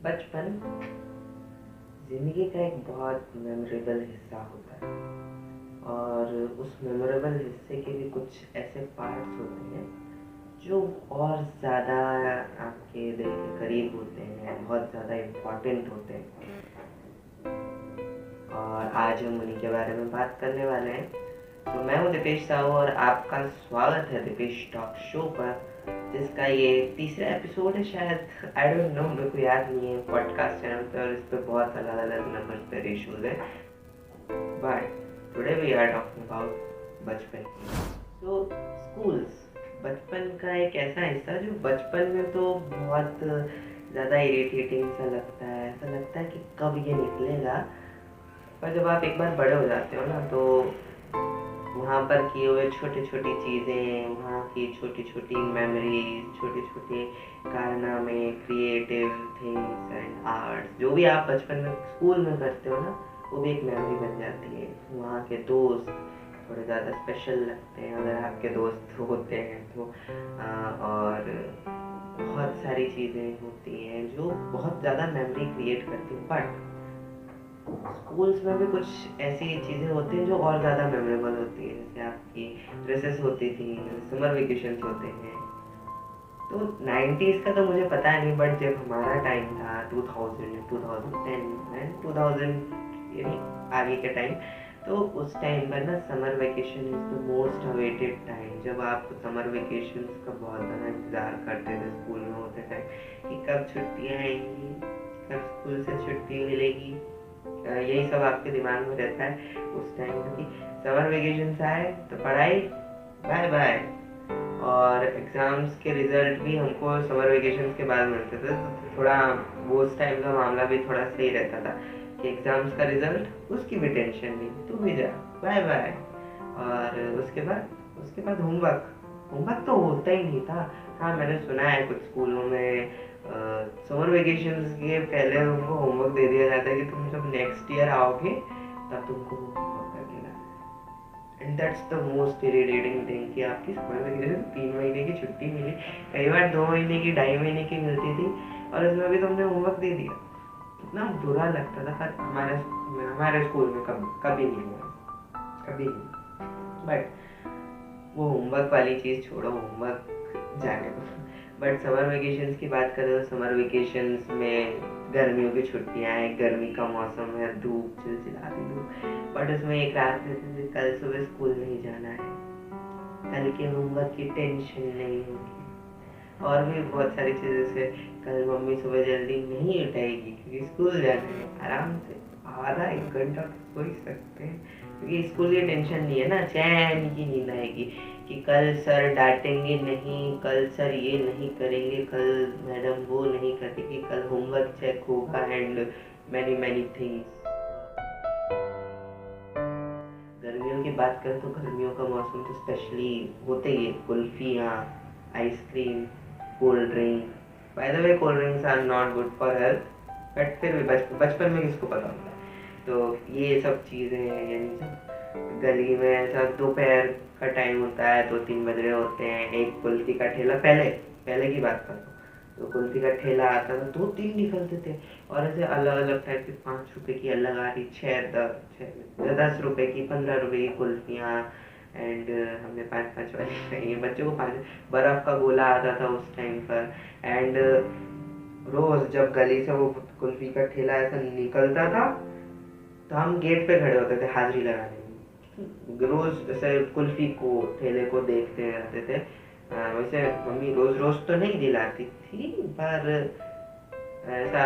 बचपन ज़िंदगी का एक बहुत मेमोरेबल हिस्सा होता है और उस मेमोरेबल हिस्से के भी कुछ ऐसे पार्ट्स होते हैं जो और ज़्यादा आपके दिल के करीब होते हैं, बहुत ज़्यादा इम्पोर्टेंट होते हैं। और आज हम उन्हीं के बारे में बात करने वाले हैं। तो मैं हूँ दीपेश साहू और आपका स्वागत है दीपेश टॉक शो पर, जिसका ये तीसरा एपिसोड है शायद। आई डोंट नो, मेरे को याद नहीं है। पॉडकास्ट चैनल पे और इस पे बहुत अलग अलग नंबर पे रेशोज है, but today we are talking about बचपन। तो स्कूल्स बचपन का एक ऐसा हिस्सा जो बचपन में तो बहुत ज़्यादा इरिटेटिंग सा लगता है। ऐसा लगता है कि कब ये निकलेगा, पर जब आप एक बार बड़े हो जाते हो ना, तो वहाँ पर किए हुए छोटी छोटी चीज़ें, वहाँ की छोटी छोटी मेमोरीज, छोटे छोटे कारनामे, क्रिएटिव थिंग्स एंड आर्ट्स, जो भी आप बचपन में स्कूल में करते हो ना, वो भी एक मेमोरी बन जाती है। वहाँ के दोस्त थोड़े ज़्यादा स्पेशल लगते हैं अगर आपके दोस्त होते हैं तो। और बहुत सारी चीज़ें होती हैं जो बहुत ज़्यादा मेमोरी क्रिएट करती हैं। बट स्कूल्स में भी कुछ ऐसी चीज़ें होती हैं जो और ज़्यादा मेमोरेबल होती हैं। जैसे आपकी ड्रेसेस होती थी, समर वेकेशंस होते हैं। तो 90s का तो मुझे पता नहीं, बट जब हमारा टाइम था 2000, 2010 एंड 2000 यानी आगे के टाइम, तो उस टाइम पर ना summer vacation is the most awaited time. जब आप समर वेकेशन का बहुत ज़्यादा इंतज़ार करते थे स्कूल में होते टाइम कि कब छुट्टियाँ आएंगी, कब स्कूल से छुट्टी मिलेगी। यही सब आपके दिमाग में रहता है उस टाइम, क्योंकि समर वेकेशन आए तो पढ़ाई बाय बाय। और एग्ज़ाम्स के रिज़ल्ट भी हमको समर वेकेशन के बाद मिलते थे, तो थोड़ा वो उस टाइम का मामला भी थोड़ा सही रहता था कि एग्ज़ाम्स का रिज़ल्ट, उसकी भी टेंशन नहीं, तू भी जा, बाय बाय। और उसके बाद होमवर्क। होमवर्क तो होता ही नहीं था। हाँ, मैंने सुना है कुछ स्कूलों में समर वेकेशंस के पहले उनको होमवर्क दे दिया जाता है कि तुम जब नेक्स्ट ईयर आओगे तब तुमको होमवर्क करके लाना है। And that's the most irritating thing कि आपकी समर वेकेशन 3 महीने की छुट्टी मिली, कई बार 2 महीने की, 2.5 महीने की मिलती थी, और उसमें भी तुमने होमवर्क दे दिया। इतना बुरा लगता था। पर हमारे स्कूल में कभी नहीं हुआ, कभी नहीं। बट वो होमवर्क वाली चीज़ छोड़ो, होमवर्क जाने दो। बट समर वेकेशंस की बात करें तो समर वेकेशंस में गर्मियों की छुट्टियाँ हैं, गर्मी का मौसम है, धूप, चिलचिलाती धूप, बट उसमें एक रात रहती थी, कल सुबह स्कूल नहीं जाना है, कल के होमवर्क की टेंशन नहीं होगी। और भी बहुत सारी चीज़ें, जैसे कल मम्मी सुबह जल्दी नहीं उठाएगी क्योंकि स्कूल जाना है। आराम से आधा एक घंटा तो सो ही सकते हैं, क्योंकि स्कूल की टेंशन नहीं है ना। चैन की नींद आएगी कि कल सर डांटेंगे नहीं, कल सर ये नहीं करेंगे, कल मैडम वो नहीं करेगी, कल होमवर्क चेक होगा एंड मैनी मैनी थिंग्स। गर्मियों की बात करें तो गर्मियों का मौसम तो स्पेशली होते ही है। कुल्फियाँ, ice cream, cold drink. By the way, cold drinks are not good for health, but फिर भी बचपन में किसको पता होता है। तो ये सब चीज़ें हैं, यानी जब गली में ऐसा दोपहर का टाइम होता है, 2-3 बज रहे होते हैं, एक कुल्फी का ठेला, पहले पहले की बात करता हूँ, तो कुल्फी का ठेला आता था, 2-3 निकलते थे। और ऐसे अलग अलग टाइप की, 5 रुपए की अलग आ रही, 10 रुपए की, 15 रुपए की कुल्फियाँ। एंड हमने 5-5 वाली खाई है। बच्चों को 5 बर्फ़ का गोला आता था उस टाइम पर। एंड रोज़ जब गली से वो कुल्फी का ठेला ऐसा निकलता था, तो हम गेट पे खड़े होते थे हाजिरी लगाने में। रोज़ ऐसे कुल्फी को, ठेले को देखते रहते थे। वैसे मम्मी रोज़ रोज़ तो नहीं दिलाती थी, पर ऐसा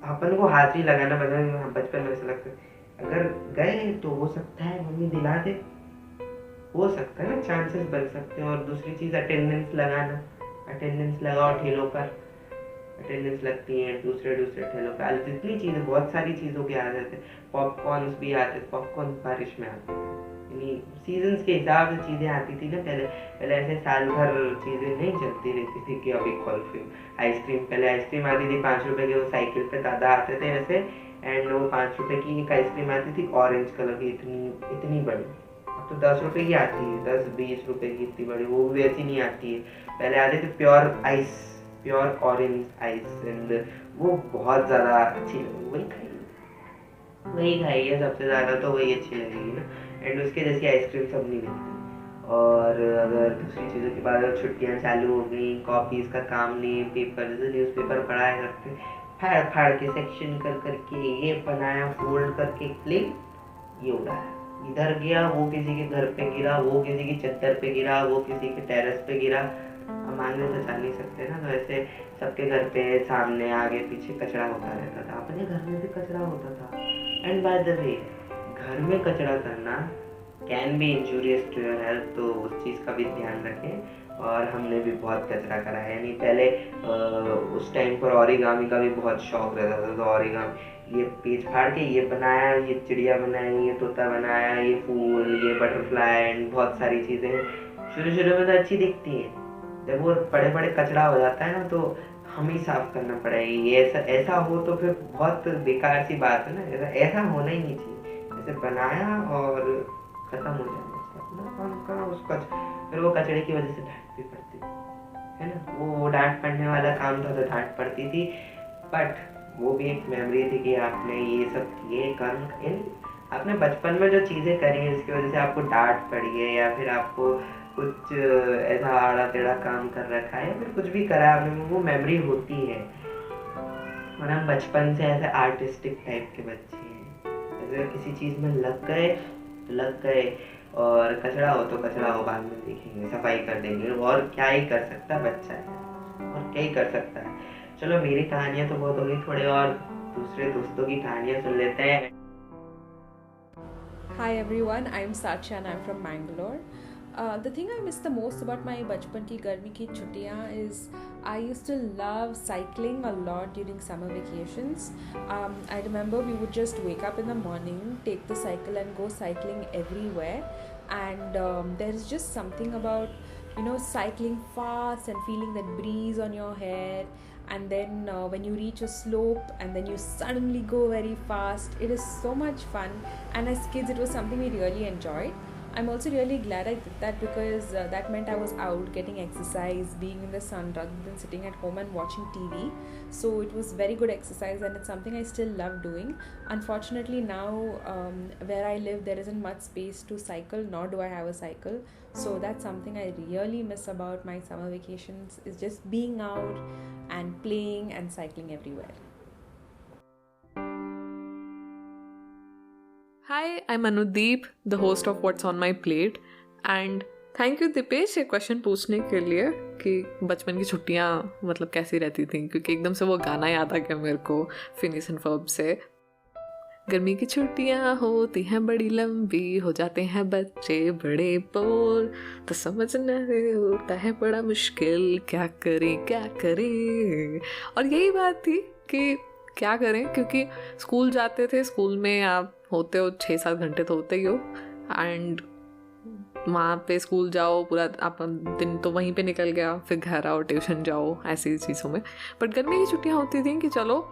अपन को हाजिरी लगाना बचपन में ऐसा लगता है अगर गए तो हो सकता है मम्मी दिला दे, हो सकता है ना, चांसेस बन सकते हैं। और दूसरी चीज़ अटेंडेंस लगाना, अटेंडेंस लगाओ ठेलों पर, अटेंडेंस लगती है दूसरे दूसरे ठेलों पर। जितनी चीज़ें, बहुत सारी चीज़ों के आ जाते, पॉपकॉर्न्स भी आते, पॉपकॉर्न बारिश में आते थे। यानी सीजन्स के हिसाब से चीज़ें आती थी ना। पहले पहले ऐसे साल भर चीज़ें नहीं चलती रहती थी कि अभी कुल्फी, आइसक्रीम, पहले आइसक्रीम आती थी 5 रुपए की, वो साइकिल पे दादा आते थे ऐसे, एंड वो 5 रुपए की एक आइसक्रीम आती थी ऑरेंज कलर की, इतनी इतनी बड़ी। अब तो 10 रुपए की आती है, 10-20 रुपए की, इतनी बड़ी, वो भी वैसी नहीं आती है। पहले आते थे प्योर ऑरेंज आइस, एंड वो बहुत ज़्यादा अच्छी लगी। वही खाई है सबसे ज़्यादा, तो वही अच्छी लगेगी ना। एंड उसके जैसी आइसक्रीम सब नहीं मिलती। और अगर दूसरी चीज़ों की बात, अगर छुट्टियाँ चालू हो गई, कॉपीज़ का काम नहीं, पेपर जैसे न्यूज़पेपर पढ़ाया करते, फाड़ फाड़ के सेक्शन कर करके ये बनाया, फोल्ड करके क्लिप ये उड़ाया, इधर गया वो किसी के घर पे गिरा, वो किसी की चद्दर पे गिरा, वो किसी के टेरेस पे गिरा। हम मांगने तो चल नहीं सकते ना, तो ऐसे सबके घर पे सामने आगे पीछे कचरा होता रहता था। अपने घर में भी कचरा होता था। एंड बाय द वे, घर में कचरा करना can be injurious to your health, तो उस चीज़ का भी ध्यान रखें। और हमने भी बहुत कचरा करा है, यानी पहले उस टाइम पर ओरिगामी का भी बहुत शौक रहता था। तो ओरिगामी ये पेज फाड़ के ये बनाया, ये चिड़िया बनाई, ये तोता बनाया, ये फूल, ये बटरफ्लाई, एंड बहुत सारी चीज़ें शुरू शुरू में तो अच्छी दिखती हैं। जब वो बड़े बड़े कचरा हो जाता है ना, तो हम ही साफ करना पड़ेगा। ये ऐसा हो तो फिर बहुत बेकार सी बात है ना, ऐसा होना ही नहीं चाहिए। ऐसे बनाया और ख़त्म हो जाना चाहिए अपना काम का। उसका फिर वो कचरे की वजह से डांट भी पड़ती है ना, वो डांट पड़ने वाला काम था तो डांट पड़ती थी, बट वो भी एक मेमोरी थी कि आपने ये सब किए कर्म, आपने बचपन में जो चीज़ें करी हैं जिसकी वजह से आपको डांट पड़ी है, या फिर आपको कुछ ऐसा आड़ा टेढ़ा काम कर रखा है, या फिर कुछ भी करा है आपने, वो मेमोरी होती है। और हम बचपन से ऐसे आर्टिस्टिक टाइप के बच्चे हैं, ऐसे किसी चीज़ में लग गए तो लग गए, और कचरा हो तो कचरा हो, बाद में देखेंगे, सफाई कर देंगे। और क्या ही कर सकता है बच्चा है, और क्या ही कर सकता है। चलो मेरी कहानियाँ तो बहुत हो गई, थोड़े और दूसरे दोस्तों की कहानियाँ सुन लेते हैं। Hi everyone, I'm Sachi and I'm from Bangalore. The thing I miss the most about my बचपन की गर्मी की छुट्टियाँ is I used to love cycling a lot during summer vacations. I remember we would just wake up in the morning, take the cycle and go cycling everywhere. And there is just something about cycling fast and feeling that breeze on your hair. And then when you reach a slope and then you suddenly go very fast, it is so much fun. And as kids it was something we really enjoyed. I'm also really glad I did that because that meant I was out getting exercise, being in the sun rather than sitting at home and watching TV. So it was very good exercise and it's something I still love doing. Unfortunately now where I live there isn't much space to cycle, nor do I have a cycle. So that's something I really miss about my summer vacations, is just being out and playing and cycling everywhere. Hi, I'm Anudeep, the host of What's on My Plate, and thank you Dipesh ये question पूछने के लिए कि बचपन की छुट्टियाँ मतलब कैसी रहती थी, क्योंकि एकदम से वो गाना याद आ गया मेरे को फिनिश एंड फर्ब से। गर्मी की छुट्टियाँ होती हैं बड़ी लंबी, हो जाते हैं बच्चे बड़े बोर, तो समझना होता है बड़ा मुश्किल, क्या करें। और यही बात थी कि क्या करें, क्योंकि स्कूल जाते थे, स्कूल में आप होते हो 6-7 घंटे तो होते ही हो, एंड वहाँ पे स्कूल जाओ पूरा आप दिन तो वहीं पे निकल गया, फिर घर आओ, ट्यूशन जाओ, ऐसी चीज़ों में। बट गर्मी की छुट्टियाँ होती थी कि चलो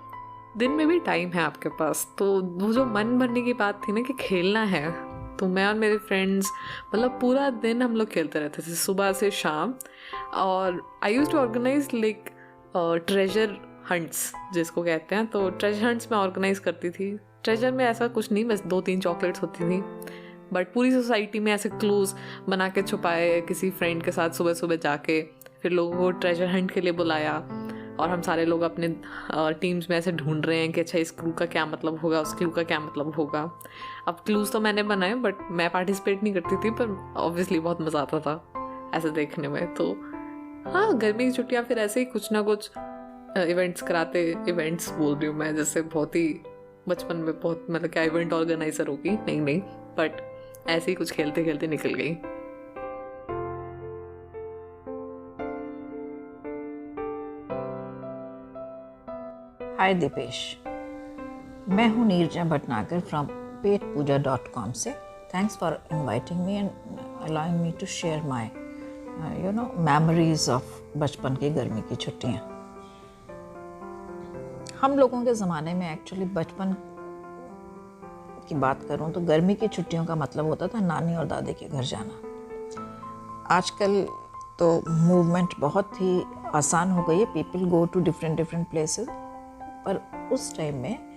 दिन में भी टाइम है आपके पास, तो वो जो मन भरने की बात थी ना कि खेलना है, तो मैं और मेरे फ्रेंड्स मतलब पूरा दिन हम लोग खेलते रहते थे सुबह से शाम। और I used to organise like treasure hunts जिसको कहते हैं, तो ट्रेजर हंट्स मैं ऑर्गेनाइज करती थी। ट्रेजर में ऐसा कुछ नहीं, बस 2-3 चॉकलेट्स होती थी, बट पूरी सोसाइटी में ऐसे क्लूज बना के छुपाए किसी फ्रेंड के साथ सुबह सुबह जाके, फिर लोगों को ट्रेजर हंट के लिए बुलाया, और हम सारे लोग अपने टीम्स में ऐसे ढूंढ रहे हैं कि अच्छा इस क्लू का क्या मतलब होगा, उस क्लू का क्या मतलब होगा। अब क्लूज तो मैंने बनाए बट मैं पार्टिसिपेट नहीं करती थी, पर ऑब्वियसली बहुत मज़ा आता था ऐसे देखने में। तो हाँ, गर्मी की छुट्टियाँ फिर ऐसे ही कुछ ना कुछ इवेंट्स कराते, इवेंट्स बोल रही हूँ मैं जैसे बहुत ही बचपन में बहुत मतलब क्या इवेंट ऑर्गेनाइजर होगी, नहीं, बट ऐसे ही कुछ खेलते खेलते निकल गई। हाय दीपेश, मैं हूँ नीरजा भटनागर फ्रॉम petpuja.com से। Thanks for inviting me and allowing me to share my memories of बचपन की गर्मी की छुट्टियाँ। हम लोगों के ज़माने में एक्चुअली बचपन की बात करूँ तो गर्मी की छुट्टियों का मतलब होता था नानी और दादी के घर जाना। आजकल तो मूवमेंट बहुत ही आसान हो गई है, people go to different places. पर उस टाइम में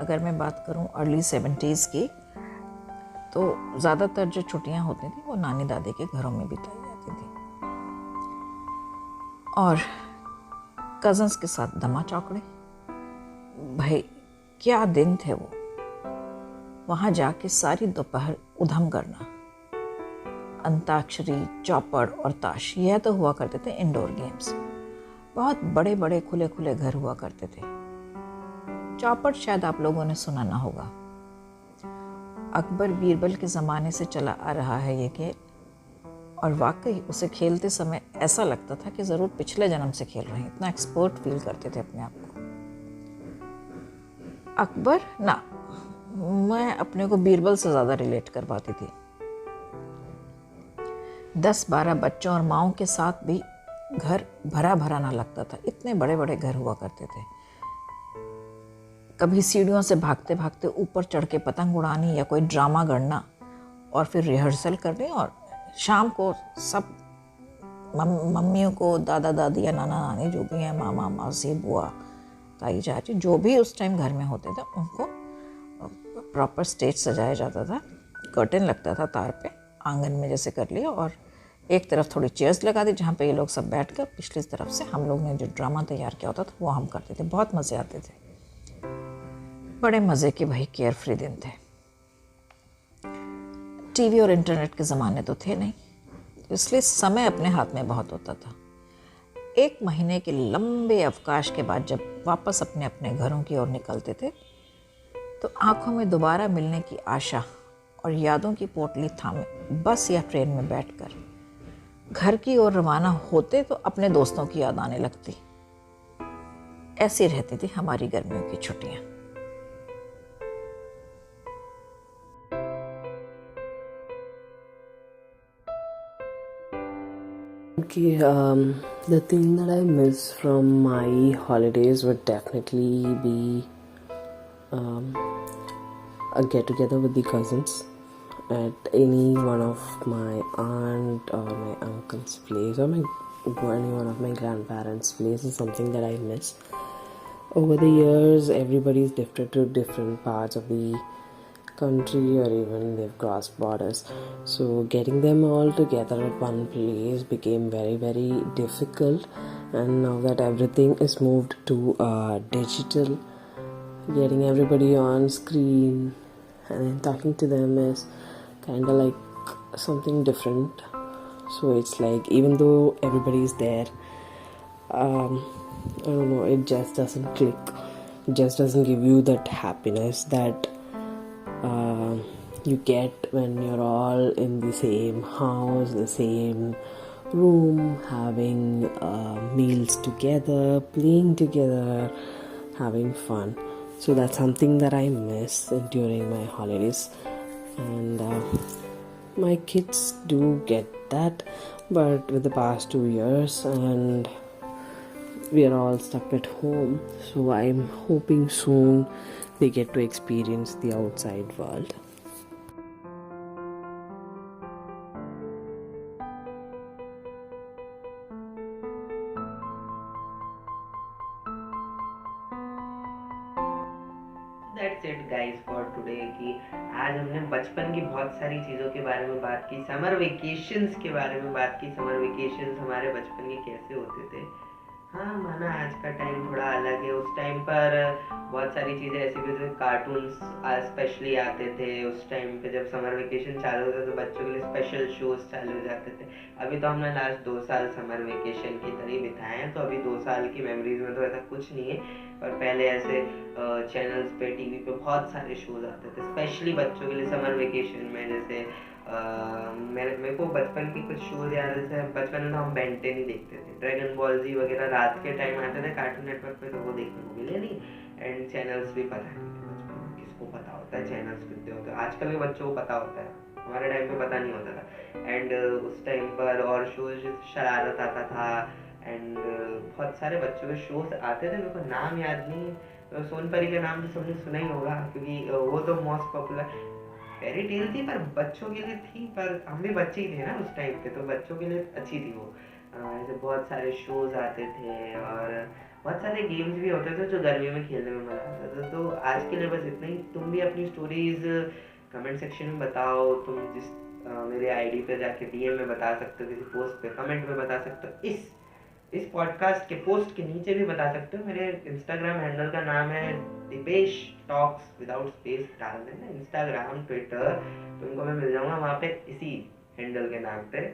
अगर मैं बात करूं अर्ली 70s की, तो ज़्यादातर जो छुट्टियां होती थी वो नानी दादी के घरों में बिताई जाती थी, और कज़न्स के साथ दमा चौकड़े। भाई क्या दिन थे वो, वहाँ जाके सारी दोपहर उधम करना, अंताक्षरी, चौपड़ और ताश, यह तो हुआ करते थे इंडोर गेम्स। बहुत बड़े बड़े खुले खुले घर हुआ करते थे। चौपड़ शायद आप लोगों ने सुना ना होगा, अकबर बीरबल के ज़माने से चला आ रहा है ये खेल, और वाकई उसे खेलते समय ऐसा लगता था कि ज़रूर पिछले जन्म से खेल रहे हैं, इतना एक्सपर्ट फील करते थे अपने आप को। अकबर ना, मैं अपने को बीरबल से ज़्यादा रिलेट कर पाती थी। 10-12 बच्चों और माओं के साथ भी घर भरा भरा ना लगता था, इतने बड़े बड़े घर हुआ करते थे। कभी सीढ़ियों से भागते भागते ऊपर चढ़ के पतंग उड़ानी या कोई ड्रामा गढ़ना और फिर रिहर्सल करनी, और शाम को सब मम्मियों को, दादा दादी या नाना नानी जो भी हैं, मामा मासी बुआ ताई चाची जो भी उस टाइम घर में होते थे, उनको प्रॉपर स्टेज सजाया जाता था, कर्टेन लगता था तार पे, आंगन में जैसे कर लिया, और एक तरफ थोड़ी चेयर्स लगा दी जहाँ पे ये लोग सब बैठ कर, पिछली तरफ से हम लोग ने जो ड्रामा तैयार किया होता था वो हम करते थे। बहुत मज़े आते थे, बड़े मज़े के भाई केयर फ्री दिन थे। टीवी और इंटरनेट के ज़माने तो थे नहीं, इसलिए समय अपने हाथ में बहुत होता था। 1 महीने के लंबे अवकाश के बाद जब वापस अपने अपने घरों की ओर निकलते थे, तो आंखों में दोबारा मिलने की आशा और यादों की पोटली थामे बस या ट्रेन में बैठकर घर की ओर रवाना होते तो अपने दोस्तों की याद आने लगती। ऐसी रहती थी हमारी गर्मियों की छुट्टियां। Okay, the thing that I miss from my holidays would definitely be a get together with the cousins at any one of my aunt or my uncle's place, or any one of my grandparents' place is something that I miss. Over the years, everybody's drifted to different parts of the country, or even they've crossed borders, so getting them all together at one place became very very difficult. And now that everything is moved to digital, getting everybody on screen and then talking to them is kind of like something different. So it's like, even though everybody is there, I don't know, it just doesn't click, it just doesn't give you that happiness that you get when you're all in the same house, the same room, having meals together, playing together, having fun. So that's something that I miss during my holidays, and my kids do get that, but with the past 2 years and we are all stuck at home, so I'm hoping soon they get to experience the outside world. That's it guys for today कि आज हमने बचपन की बहुत सारी चीज़ों के बारे में बात की, समर वेकेशंस के बारे में बात की, समर वेकेशंस हमारे बचपन के कैसे होते थे। हाँ माना आज का टाइम थोड़ा अलग है, उस टाइम पर बहुत सारी चीज़ें ऐसी भी थी, कार्टून्स स्पेशली आते थे उस टाइम पे। जब समर वेकेशन चालू होता तो बच्चों के लिए स्पेशल शोज चालू हो जाते थे। अभी तो हमने लास्ट 2 साल समर वेकेशन की तरह बिताए हैं, तो अभी 2 साल की मेमोरीज में तो ऐसा कुछ नहीं है, पर पहले ऐसे चैनल्स पे टीवी पे बहुत सारे शोज आते थे स्पेशली बच्चों के लिए समर वेकेशन में। जैसे मेरे को बचपन के कुछ शोज याद है, जैसे बचपन में हम बेन 10 ही देखते थे, ड्रैगन बॉल जी वगैरह रात के टाइम आते थे कार्टून नेटवर्क पे, तो वो देखने को मिले नहीं। एंड चैनल्स भी पता नहीं थे बचपन में, किसको पता होता है चैनल्स कितने होते हैं, आजकल के बच्चों को पता होता है, हमारे टाइम पे पता नहीं होता था। एंड उस टाइम पर और शोज शरारत आता था, एंड बहुत सारे बच्चों के शोज आते थे, मेरे को नाम याद नहीं, सोनपरी का नाम तो सबने सुना ही होगा क्योंकि वो तो मोस्ट पॉपुलर फेरी टेल थी, पर बच्चों के लिए थी, पर हम भी बच्चे ही थे ना उस टाइम पे, तो बच्चों के लिए अच्छी थी वो। ऐसे बहुत सारे शोज आते थे और बहुत सारे गेम्स भी होते थे जो गर्मियों में खेलने में मज़ा आता था। तो आज के लिए बस इतना ही। तुम भी अपनी स्टोरीज कमेंट सेक्शन में बताओ। तुम जिस मेरे आईडी पे जाके डीएम में बता सकते हो, किसी पोस्ट पे कमेंट में बता सकते हो, इस पॉडकास्ट के पोस्ट के नीचे भी बता सकते हो। मेरे इंस्टाग्राम हैंडल का नाम है दीपेश टॉक्स विदाउट स्पेस डाल देना। इंस्टाग्राम ट्विटर तुमको मैं मिल जाऊँगा वहाँ पे इसी हैंडल के नाम पे।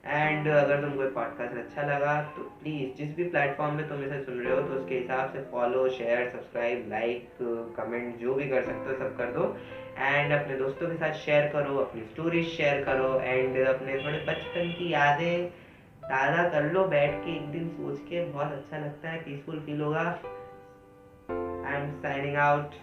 एंड अगर तुमको पॉडकास्ट अच्छा लगा तो प्लीज़ जिस भी प्लेटफॉर्म में तुम इसे सुन रहे हो तो उसके हिसाब से follow, share, subscribe, like, comment जो भी कर सकते हो सब कर दो। एंड अपने दोस्तों के साथ शेयर करो, अपनी स्टोरीज शेयर करो एंड अपने थोड़े बचपन की यादें ताज़ा कर लो बैठ के एक दिन सोच के। बहुत अच्छा लगता है, पीसफुल फील होगा। I am signing out.